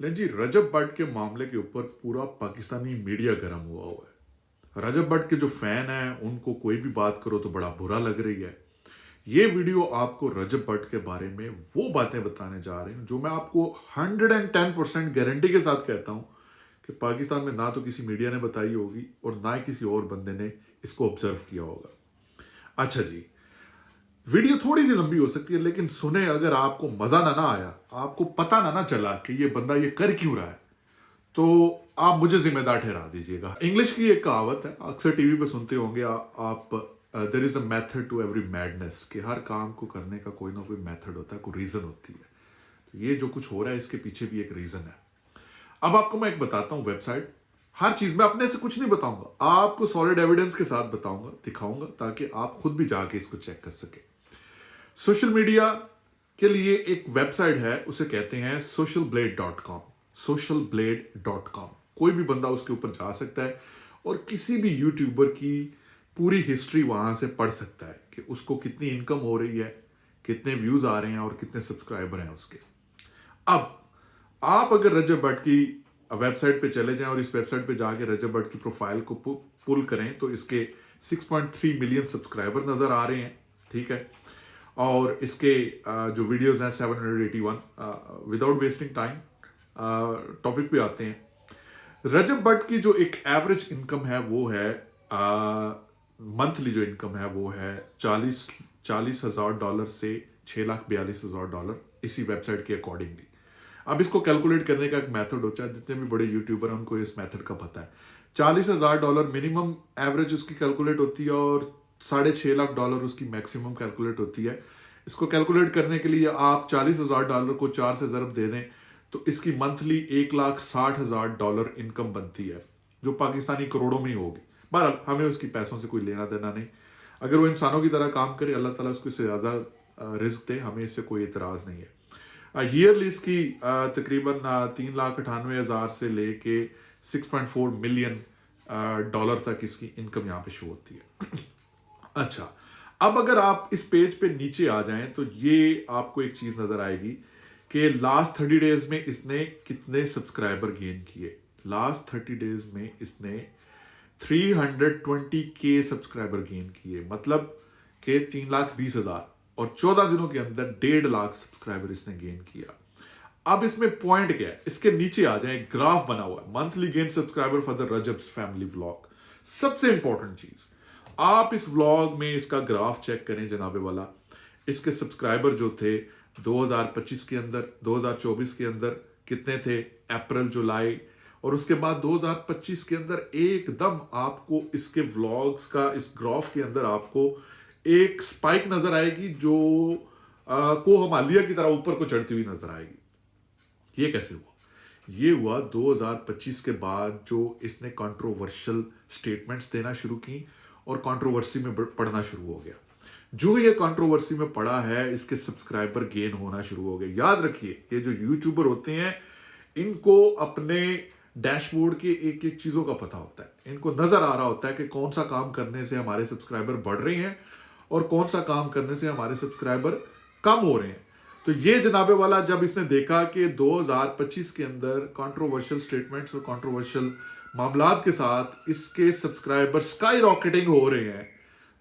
लेकिन जी रजब भट्ट के मामले के ऊपर पूरा पाकिस्तानी मीडिया गर्म हुआ है। रजब भट्ट के जो फैन हैं उनको कोई भी बात करो तो बड़ा बुरा लग रही है। ये वीडियो आपको रजब भट्ट के बारे में वो बातें बताने जा रहे हैं जो मैं आपको 110% गारंटी के साथ कहता हूं कि पाकिस्तान में ना तो किसी मीडिया ने बताई होगी और ना ही किसी और बंदे ने इसको ऑब्जर्व किया होगा। अच्छा जी, वीडियो थोड़ी सी लंबी हो सकती है लेकिन सुने अगर आपको मजा ना आया, आपको पता ना चला कि ये बंदा ये कर क्यों रहा है, तो आप मुझे जिम्मेदार ठहरा दीजिएगा। इंग्लिश की एक कहावत है, अक्सर टीवी पे सुनते होंगे आप, there is a method to every madness, कि हर काम को करने का कोई ना कोई मेथड होता है, कोई रीजन होती है। तो ये जो कुछ हो रहा है इसके पीछे भी एक रीजन है। अब आपको मैं एक बताता हूं वेबसाइट। हर चीज में अपने से कुछ नहीं बताऊंगा, आपको सॉलिड एविडेंस के साथ बताऊंगा, दिखाऊंगा, ताकि आप खुद भी जाके इसको चेक कर सके। सोशल मीडिया के लिए एक वेबसाइट है, उसे कहते हैं socialblade.com। socialblade.com, कोई भी बंदा उसके ऊपर जा सकता है और किसी भी यूट्यूबर की पूरी हिस्ट्री वहां से पढ़ सकता है कि उसको कितनी इनकम हो रही है, कितने व्यूज आ रहे हैं और कितने सब्सक्राइबर हैं उसके। अब आप अगर रजब भट्ट की वेबसाइट पे चले जाएं और इस वेबसाइट पे जाके रजब भट्ट की प्रोफाइल को पुल करें तो इसके 6.3 मिलियन सब्सक्राइबर नजर आ रहे हैं, ठीक है। और इसके जो वीडियोस हैं 781। विदाउट वेस्टिंग टाइम टॉपिक पे आते हैं। रजब भट्ट की जो एक एवरेज इनकम है वो है, मंथली जो इनकम है वो है $40,000 से $6,42,000, इसी वेबसाइट के अकॉर्डिंगली। अब इसको कैलकुलेट करने का एक मेथड होता है, जितने भी बड़े यूट्यूबर हैं उनको इस मेथड का पता है। $40,000 मिनिमम एवरेज उसकी कैलकुलेट होती है और $6.5 लाख उसकी मैक्सिमम कैलकुलेट होती है। इसको कैलकुलेट करने के लिए आप $40,000 को 4 से ज़रब दे दें तो इसकी मंथली $1,60,000 इनकम बनती है, जो पाकिस्तानी करोड़ों में ही होगी। बहरहाल हमें उसकी पैसों से कोई लेना देना नहीं। अगर वो इंसानों की तरह काम करे, अल्लाह ताला उसको इससे ज़्यादा रिस्क दे, हमें इससे कोई इतराज़ नहीं है। ईयरली इसकी तकरीबन $3,98,000 से लेके $6.4 मिलियन तक इसकी इनकम यहाँ पे शो होती है। अच्छा, अब अगर आप इस पेज पे नीचे आ जाएं तो ये आपको एक चीज नजर आएगी कि लास्ट 30 डेज में इसने कितने सब्सक्राइबर गेन किए। लास्ट 30 डेज में इसने 320K सब्सक्राइबर गेन किए, मतलब कि 3,20,000, और 14 दिनों के अंदर 1.5 लाख सब्सक्राइबर इसने गेन किया। अब इसमें पॉइंट क्या है, इसके नीचे आ जाए, ग्राफ बना हुआ है, monthly gain subscriber for the Rajab's family vlog. सबसे इंपॉर्टेंट चीज, आप इस व्लॉग में इसका ग्राफ चेक करें जनाबे वाला। इसके सब्सक्राइबर जो थे 2025 के अंदर, 2024 के अंदर कितने थे, अप्रैल जुलाई, और उसके बाद 2025 के अंदर एकदम आपको इसके व्लॉग्स का इस ग्राफ के अंदर आपको एक स्पाइक नजर आएगी जो को हमालिया की तरह ऊपर को चढ़ती हुई नजर आएगी। ये कैसे हुआ? ये हुआ 2025 के बाद जो इसने कंट्रोवर्शियल स्टेटमेंट्स देना शुरू की और कंट्रोवर्सी में पढ़ना शुरू हो गया। जो ये कंट्रोवर्सी में पड़ा है, इसके सब्सक्राइबर गेन होना शुरू हो गए। याद रखिए, ये जो यूट्यूबर होते हैं इनको अपने डैशबोर्ड के एक एक चीजों का पता होता है। इनको नजर आ रहा होता है कि कौन सा काम करने से हमारे सब्सक्राइबर बढ़ रहे हैं और कौन सा काम करने से हमारे सब्सक्राइबर कम हो रहे हैं। तो ये जनाबे वाला जब इसने देखा कि 2025 के अंदर कंट्रोवर्शियल स्टेटमेंट्स और कंट्रोवर्शियल मामलात के साथ इसके सब्सक्राइबर स्काई रॉकेटिंग हो रहे हैं,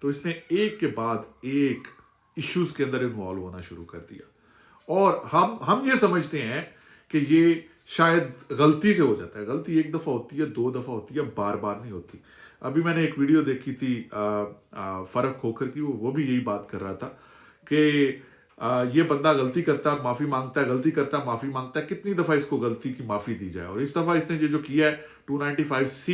तो इसने एक के बाद एक इश्यूज के अंदर इन्वॉल्व होना शुरू कर दिया। और हम ये समझते हैं कि ये शायद गलती से हो जाता है। गलती एक दफा होती है, 2 दफा होती है, बार बार नहीं होती। अभी मैंने एक वीडियो देखी थी फर्क खोकर की, वो भी यही बात कर रहा था कि ये बंदा गलती करता है, माफी मांगता है, गलती करता है, माफी मांगता है, कितनी दफा इसको गलती की माफी दी जाए। और इस दफा इसने जो किया है 295C,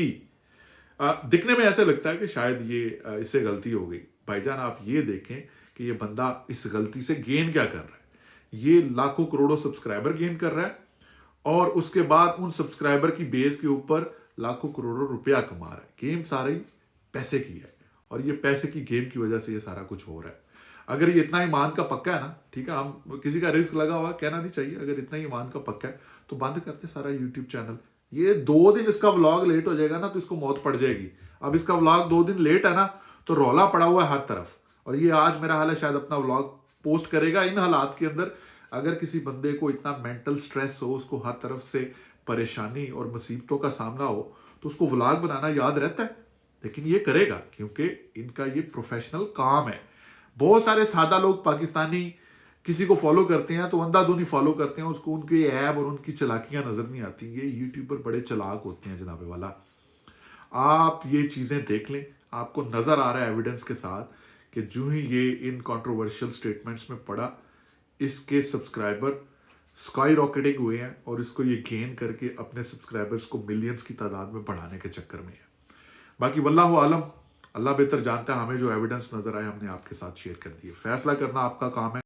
दिखने में ऐसा लगता है कि शायद ये इससे गलती हो गई। भाईजान आप ये देखें कि ये बंदा इस गलती से गेन क्या कर रहा है। ये लाखों करोड़ों सब्सक्राइबर गेन कर रहा है और उसके बाद उन सब्सक्राइबर की बेस के ऊपर लाखों करोड़ों रुपया कमा रहा है। गेम सारी पैसे की है और ये पैसे की गेम की वजह से ये सारा कुछ हो रहा है। अगर ये इतना ईमान का पक्का है ना, ठीक है, हम किसी का रिस्क लगा हुआ कहना नहीं चाहिए, अगर इतना ईमान का पक्का है तो बंद करते सारा यूट्यूब चैनल। ये 2 दिन इसका व्लॉग लेट हो जाएगा ना तो इसको मौत पड़ जाएगी। अब इसका व्लॉग 2 दिन लेट है ना तो रौला पड़ा हुआ है हर तरफ, और ये आज मेरा हाल है शायद अपना व्लॉग पोस्ट करेगा इन हालात के अंदर। अगर किसी बंदे को इतना मेंटल स्ट्रेस हो, उसको हर तरफ से परेशानी और मुसीबतों का सामना हो, तो उसको व्लॉग बनाना याद रहता है, लेकिन ये करेगा क्योंकि इनका ये प्रोफेशनल काम है। बहुत सारे सादा लोग पाकिस्तानी किसी को फॉलो करते हैं तो अंधाधुनी फॉलो करते हैं, उसको उनके ऐब और उनकी चलाकियां नजर नहीं आती। ये यूट्यूबर बड़े चालाक होते हैं जनाबे वाला। आप ये चीजें देख लें, आपको नजर आ रहा है एविडेंस के साथ कि जो ही ये इन कंट्रोवर्शियल स्टेटमेंट्स में पड़ा, इसके सब्सक्राइबर स्काई रॉकेटिंग हुए हैं और इसको ये गेन करके अपने सब्सक्राइबर्स को मिलियंस की तादाद में बढ़ाने के चक्कर में है। बाकी वल्लाहु आलम, अल्लाह बेहतर जानता है। हमें जो एविडेंस नजर आए हमने आपके साथ शेयर कर दिए, फैसला करना आपका काम है।